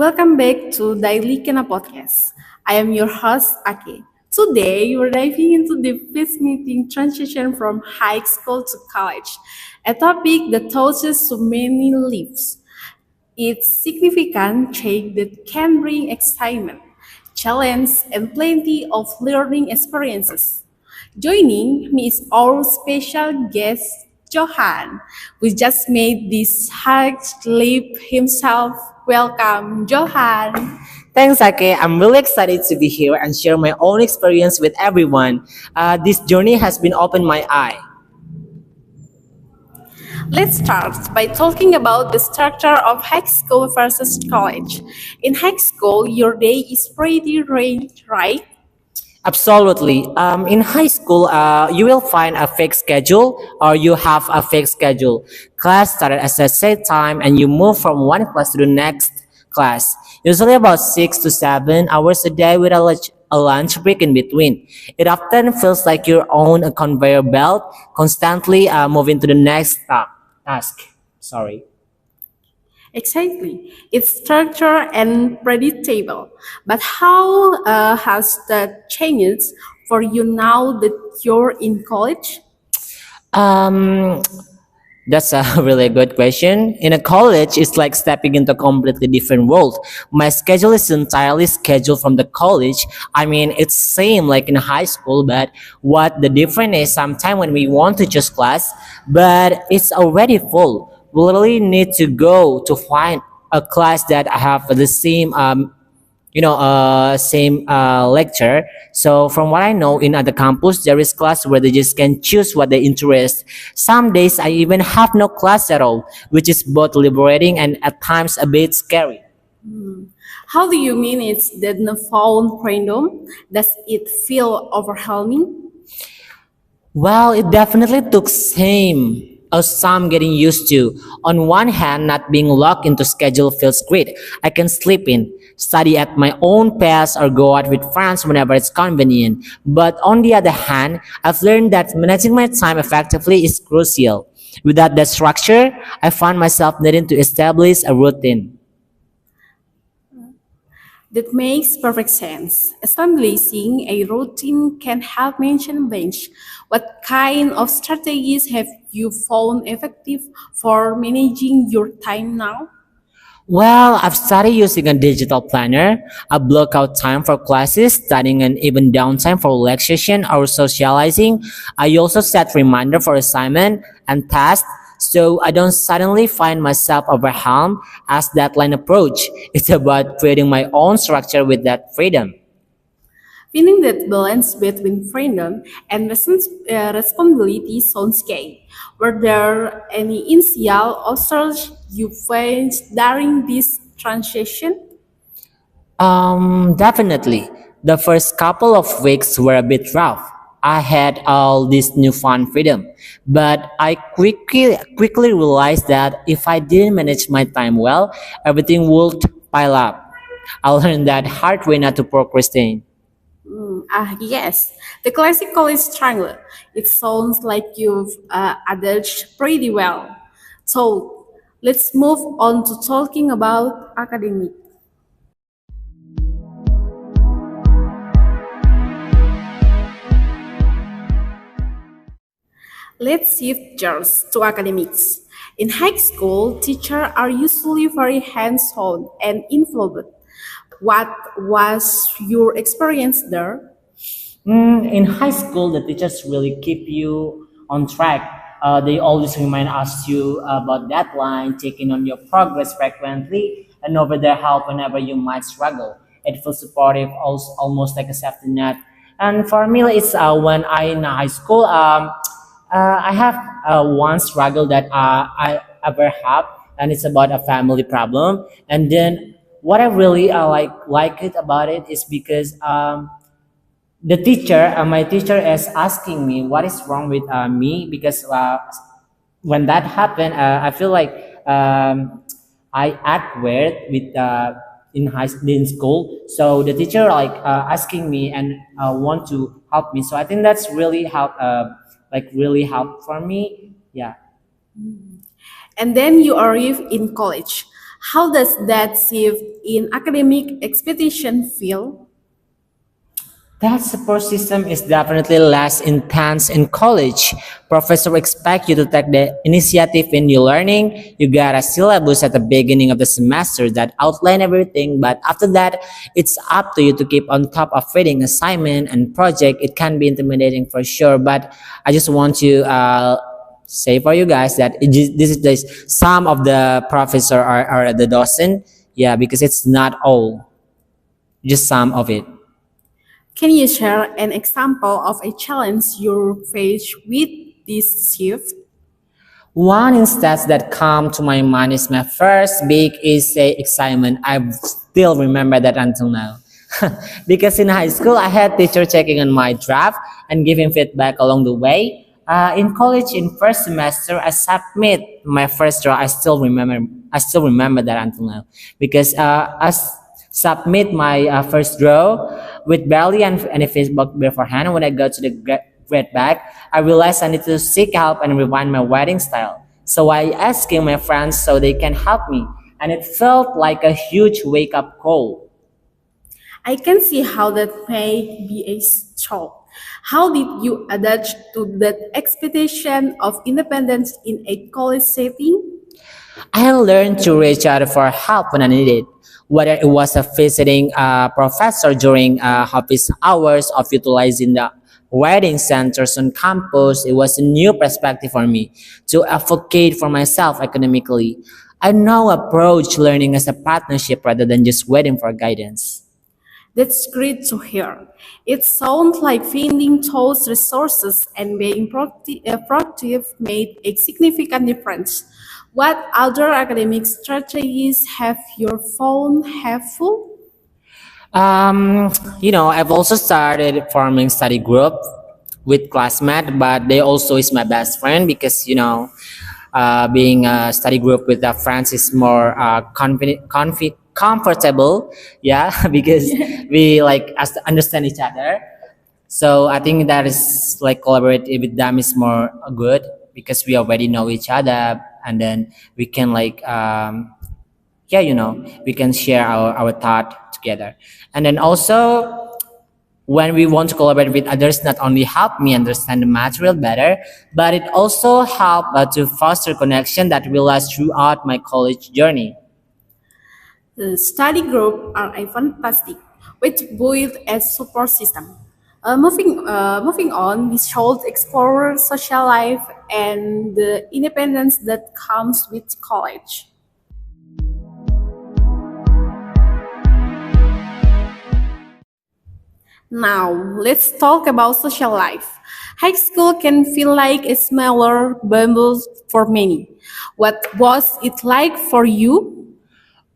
welcome back to Daily Kena Podcast. I am your host, Ake. Today, we're diving into the fascinating transition from high school to college, a topic that touches so many lives. It's significant change that can bring excitement, challenge, and plenty of learning experiences. Joining me is our special guest, Johan, who just made this hard leap himself. Welcome, Johan. Thanks, Ake. I'm really excited to be here and share my own experience with everyone. This journey has been opened my eye. Let's start by talking about the structure of high school versus college. In high school, your day is pretty ranged, right? Absolutely. In high school, you will find a fixed schedule or you have a fixed schedule. Class started at a set time and you move from one class to the next class. Usually about 6 to 7 hours a day with a lunch break in between. It often feels like you're on a conveyor belt, constantly moving to the next task. Sorry. Exactly. It's structured and predictable. But how has that changed for you now that you're in college? Um, That's a really good question. In a college, it's like stepping into a completely different world. My schedule is entirely scheduled from the college. I mean, it's same like in high school, but what the difference is sometimes when we want to choose class, but it's already full. We literally need to go to find a class that have the same lecture. So from what I know, in other campus, there is class where they just can choose what they interest. Some days I even have no class at all, which is both liberating and at times a bit scary. How do you mean it's that no found random? Does it feel overwhelming? Well, it definitely took some getting used to. On one hand, not being locked into schedule feels great. I can sleep in, study at my own pace, or go out with friends whenever it's convenient. But on the other hand, I've learned that managing my time effectively is crucial. Without that structure, I find myself needing to establish a routine. That makes perfect sense. Establishing a routine can help mention bench. What kind of strategies have you found effective for managing your time now? Well, I've started using a digital planner. I block out time for classes, studying, and even downtime for relaxation or socializing. I also set reminder for assignment and tasks so I don't suddenly find myself overwhelmed as deadline approach. It's about creating my own structure with that freedom. Finding that balance between freedom and responsibility sounds key. Were there any initial obstacles you faced during this transition? Definitely. The first couple of weeks were a bit rough. I had all this newfound freedom, but I quickly realized that if I didn't manage my time well, everything would pile up. I learned that hard way not to procrastinate. Yes, the classic college triangle. It sounds like you've adaged pretty well. So let's move on to talking about academic. Let's shift gears to academics. In high school, teachers are usually very hands-on and involved. What was your experience there? In high school, the teachers really keep you on track. They always remind us you about deadline, checking on your progress frequently, and over their help whenever you might struggle. It feels supportive, also almost like a safety net. And for me, it's when I in high school, I have one struggle that I ever have, and it's about a family problem. And then what I really like it about it is because my teacher is asking me what is wrong with me because when that happened, I feel like I act weird with in school. So the teacher asking me and want to help me. So I think that's really help for me. Yeah. And then you arrive in college. How does that shift in academic expectation feel? That support system is definitely less intense in college. Professors expect you to take the initiative in your learning. You got a syllabus at the beginning of the semester that outline everything, but after that, it's up to you to keep on top of reading assignment and project. It can be intimidating for sure, but I just want to say for you guys that this is just some of the professor are the docent, yeah, because it's not all, just some of it. Can you share an example of a challenge you faced with this shift? One instance that come to my mind is my first big essay assignment. I still remember that until now. Because in high school, I had teacher checking on my draft and giving feedback along the way. In college, in first semester, I submit my first draft. I still remember that until now because submit my first draw with barely any feedback beforehand. When I got to the grade back, I realized I need to seek help and refine my writing style. So I asking my friends so they can help me, and it felt like a huge wake up call. I can see how that may be a shock. How did you adapt to that expectation of independence in a college setting? I learned to reach out for help when I needed, whether it was a visiting a professor during office hours of utilizing the writing centers on campus. It was a new perspective for me to advocate for myself academically. I now approach learning as a partnership rather than just waiting for guidance. That's great to hear. It sounds like finding those resources and being proactive made a significant difference. What other academic strategies have you found helpful? Um, I've also started forming study group with classmates, but they also is my best friend because being a study group with the friends is more comfortable, yeah, because we like us to understand each other. So I think that is like collaborate with them is more good because we already know each other, and then we can like yeah, we can share our thought together. And then also when we want to collaborate with others, not only help me understand the material better, but it also help to foster connection that will last throughout my college journey. The study group are a fantastic way to build a support system. Moving on, we should explore social life and the independence that comes with college. Now, let's talk about social life. High school can feel like a smaller bubble for many. What was it like for you?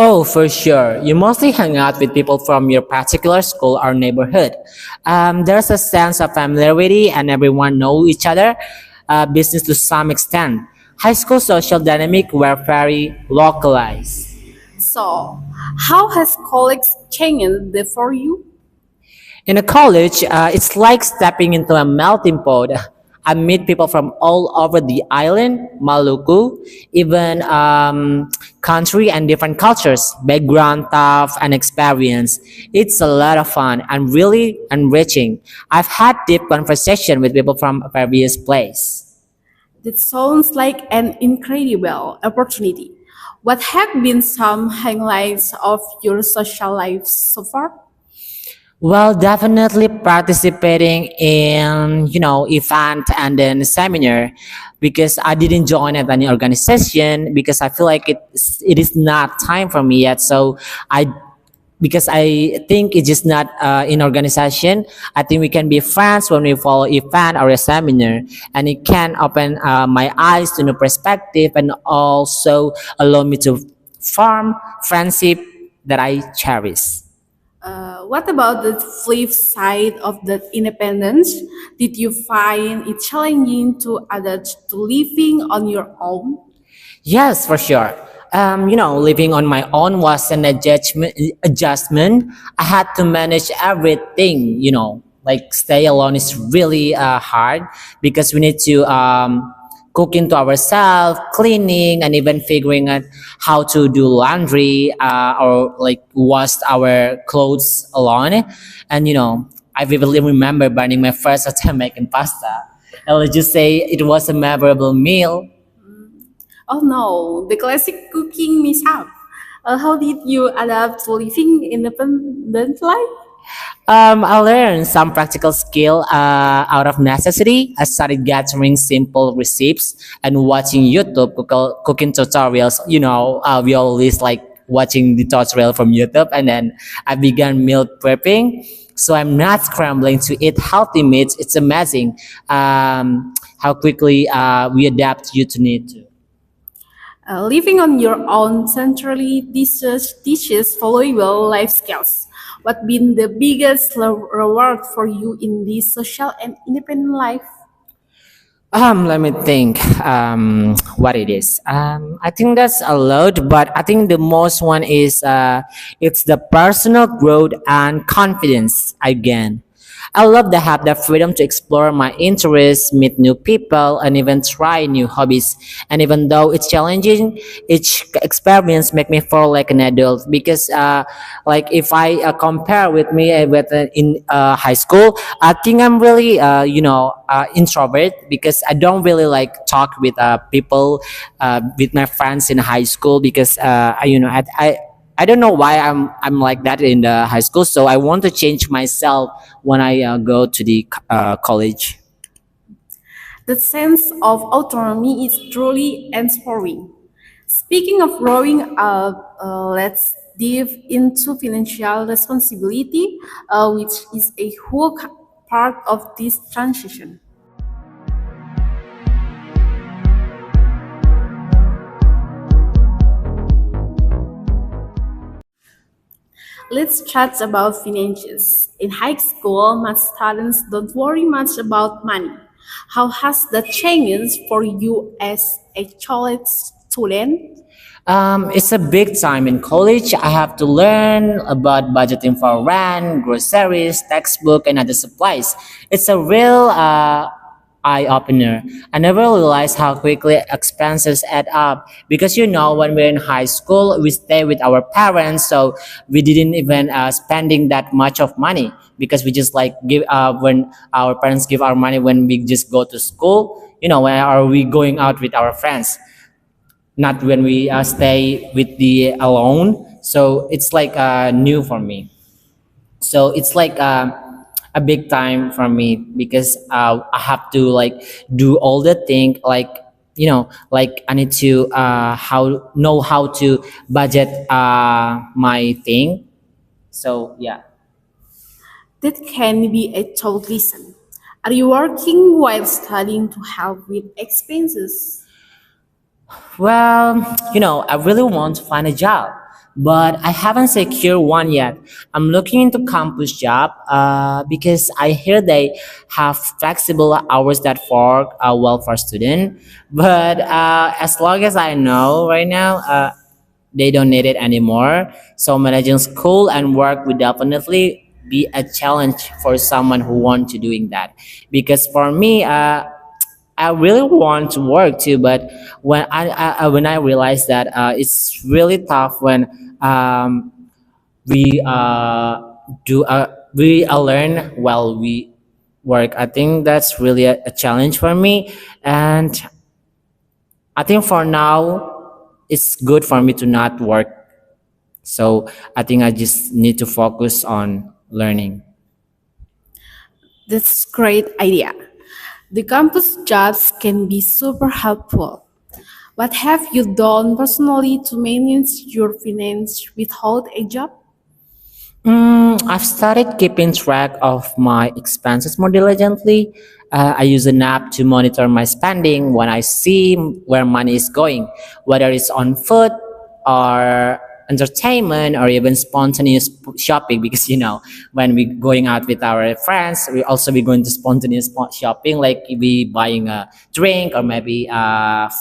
Oh, for sure. You mostly hang out with people from your particular school or neighborhood. There's a sense of familiarity and everyone know each other, business to some extent. High school social dynamic were very localized. So, how has college changed for you? In a college, it's like stepping into a melting pot. I meet people from all over the island, Maluku, even country and different cultures, background, tough, and experience. It's a lot of fun and really enriching. I've had deep conversation with people from various places. That sounds like an incredible opportunity. What have been some highlights of your social life so far? Well, definitely participating in, event and then seminar because I didn't join at any organization because I feel like it is not time for me yet. So I because I think it's just not in organization. I think we can be friends when we follow event or a seminar, and it can open my eyes to new perspective and also allow me to form friendship that I cherish. What about the flip side of that independence? Did you find it challenging to adapt to living on your own? Yes, for sure. Living on my own was an adjustment. I had to manage everything, like stay alone is really hard because we need to cooking to ourselves, cleaning, and even figuring out how to do laundry or like wash our clothes alone. And I vividly remember burning my first attempt making pasta. And let's just say it was a memorable meal. Oh no, the classic cooking mishap. How did you adapt to living independent life? I learned some practical skill out of necessity. I started gathering simple recipes and watching YouTube cooking tutorials. We always like watching the tutorial from YouTube, and then I began meal prepping. So I'm not scrambling to eat healthy meats. It's amazing how quickly we adapt you to need to. Living on your own centrally teaches valuable life skills. What been the biggest reward for you in this social and independent life? Let me think. What it is. I think that's a lot, but I think the most one is it's the personal growth and confidence again. I love to have the freedom to explore my interests, meet new people, and even try new hobbies. And even though it's challenging, each experience make me feel like an adult because, like, if I compare with me with in high school, I think I'm really, introvert because I don't really like talk with people, with my friends in high school because, I don't know why I'm like that in the high school. So I want to change myself when I go to the college. The sense of autonomy is truly inspiring. Speaking of growing up, let's dive into financial responsibility, which is a whole part of this transition. Let's chat about finances. In high school, most students don't worry much about money. How has that changed for you as a college student? It's a big time in college. I have to learn about budgeting for rent, groceries, textbook, and other supplies. It's a real eye opener. I never realized how quickly expenses add up because when we're in high school, we stay with our parents, so we didn't even spending that much of money because we just like give when our parents give our money when we just go to school. When are we going out with our friends? Not when we stay with the alone. So it's like new for me. So it's like a big time for me because I have to like do all the thing like like I need to how to budget my thing. So yeah. That can be a tough lesson. Are you working while studying to help with expenses? Well, I really want to find a job, but I haven't secured one yet. I'm looking into campus job because I hear they have flexible hours that work well for student. But as long as I know right now, they don't need it anymore. So managing school and work would definitely be a challenge for someone who want to doing that. Because for me, I really want to work too, but when I realized that it's really tough when we learn while we work. I think that's really a challenge for me, and I think for now it's good for me to not work. So I think I just need to focus on learning. That's great idea. The campus jobs can be super helpful. What have you done personally to manage your finance without a job? I've started keeping track of my expenses more diligently. I use an app to monitor my spending when I see where money is going, whether it's on food or entertainment or even spontaneous shopping. Because when we going out with our friends, we also be going to spontaneous shopping, like we buying a drink or maybe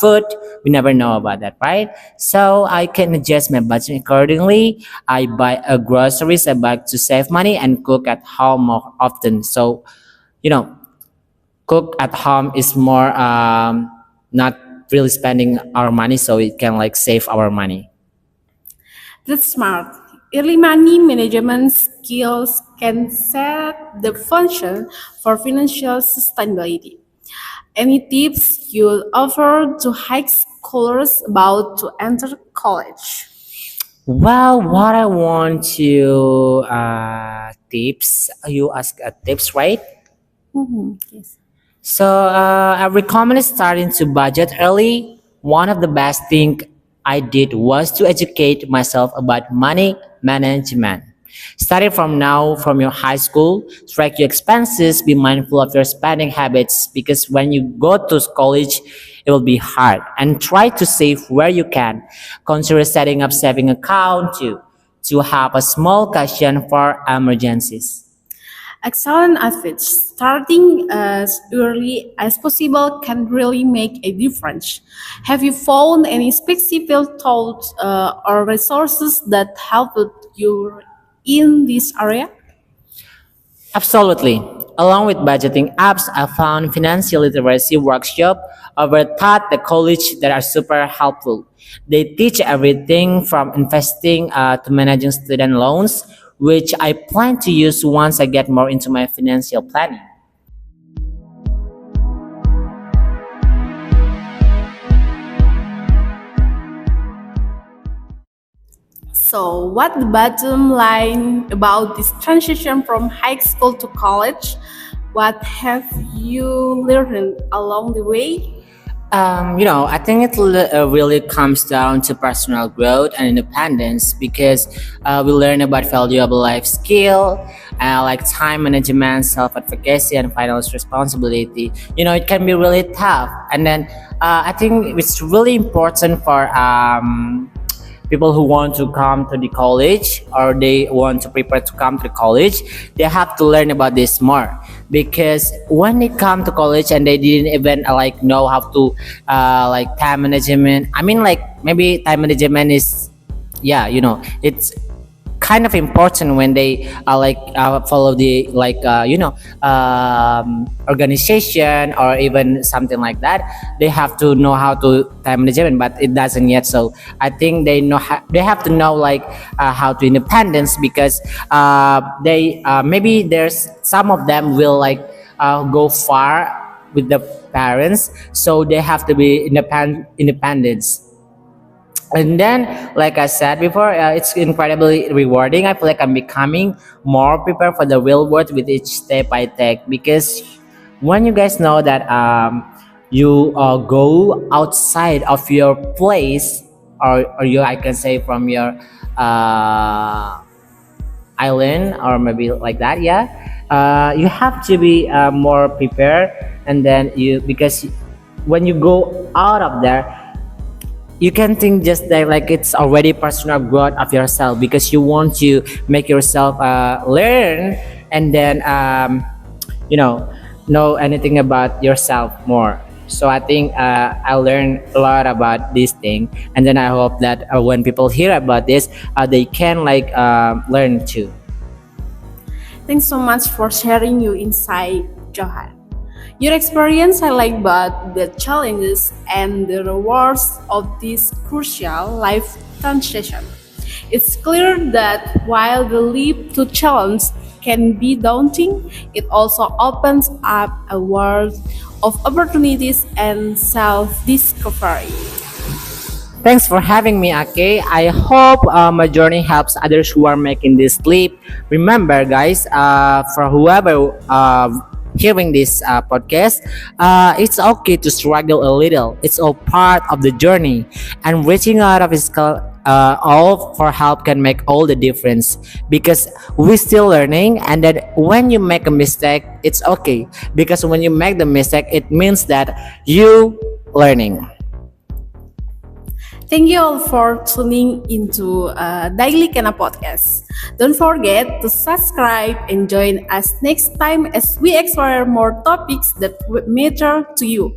food. We never know about that, right? So I can adjust my budget accordingly. I buy a groceries, I buy to save money and cook at home more often. So, you know, cook at home is more not really spending our money, so it can like save our money. That's smart. Early money management skills can set the function for financial sustainability. Any tips you offer to high schoolers about to enter college? Well, what I want to tips, you ask tips, right? Yes. So I recommend starting to budget early. One of the best thing I did was to educate myself about money management. Starting from now, from your high school, track your expenses, be mindful of your spending habits because when you go to college, it will be hard. And try to save where you can. Consider setting up saving account to have a small cushion for emergencies. Excellent advice. Starting as early as possible can really make a difference. Have you found any specific tools or resources that helped you in this area? Absolutely. Along with budgeting apps, I found financial literacy workshop over taught the college that are super helpful. They teach everything from investing to managing student loans, which I plan to use once I get more into my financial planning. So, what the bottom line about this transition from high school to college? What have you learned along the way? I think really comes down to personal growth and independence because we learn about valuable life skill, like time management, self-advocacy, and financial responsibility. It can be really tough. And then I think it's really important for people who want to come to the college or they want to prepare to come to the college, they have to learn about this more because when they come to college and they didn't even like know how to like time management, I mean like maybe time management is, yeah, it's kind of important when they follow the organization or even something like that. They have to know how to time management, but it doesn't yet. So I think they have to know how to independence because they maybe there's some of them will go far with the parents, so they have to be independence. And then like I said before, it's incredibly rewarding. I feel like I'm becoming more prepared for the real world with each step I take because when you guys know that you go outside of your place, or you, I can say, from your uh, island or maybe like that, yeah, you have to be more prepared. And then you, because when you go out of there, you can think just that like it's already personal growth of yourself because you want to make yourself learn and then you know anything about yourself more. So I think I learned a lot about this thing, and then I hope that when people hear about this, they can learn too. Thanks so much for sharing your insight, Johan. Your experience highlight both the challenges and the rewards of this crucial life transition. It's clear that while the leap to challenge can be daunting, it also opens up a world of opportunities and self-discovery. Thanks for having me, Ake. I hope my journey helps others who are making this leap. Remember, guys, for whoever hearing this podcast, it's okay to struggle a little. It's all part of the journey, and reaching out of his all for help can make all the difference because we're still learning. And that when you make a mistake, it's okay because when you make the mistake, it means that you learning. Thank you all for tuning into Daily Kena Podcast. Don't forget to subscribe and join us next time as we explore more topics that matter to you.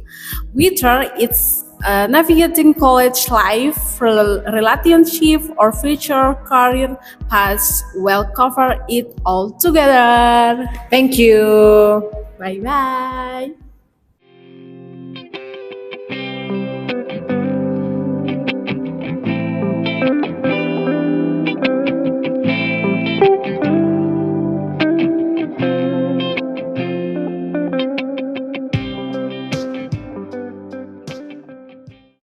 Whether it's navigating college life, relationship, or future career paths, we'll cover it all together. Thank you. Bye bye.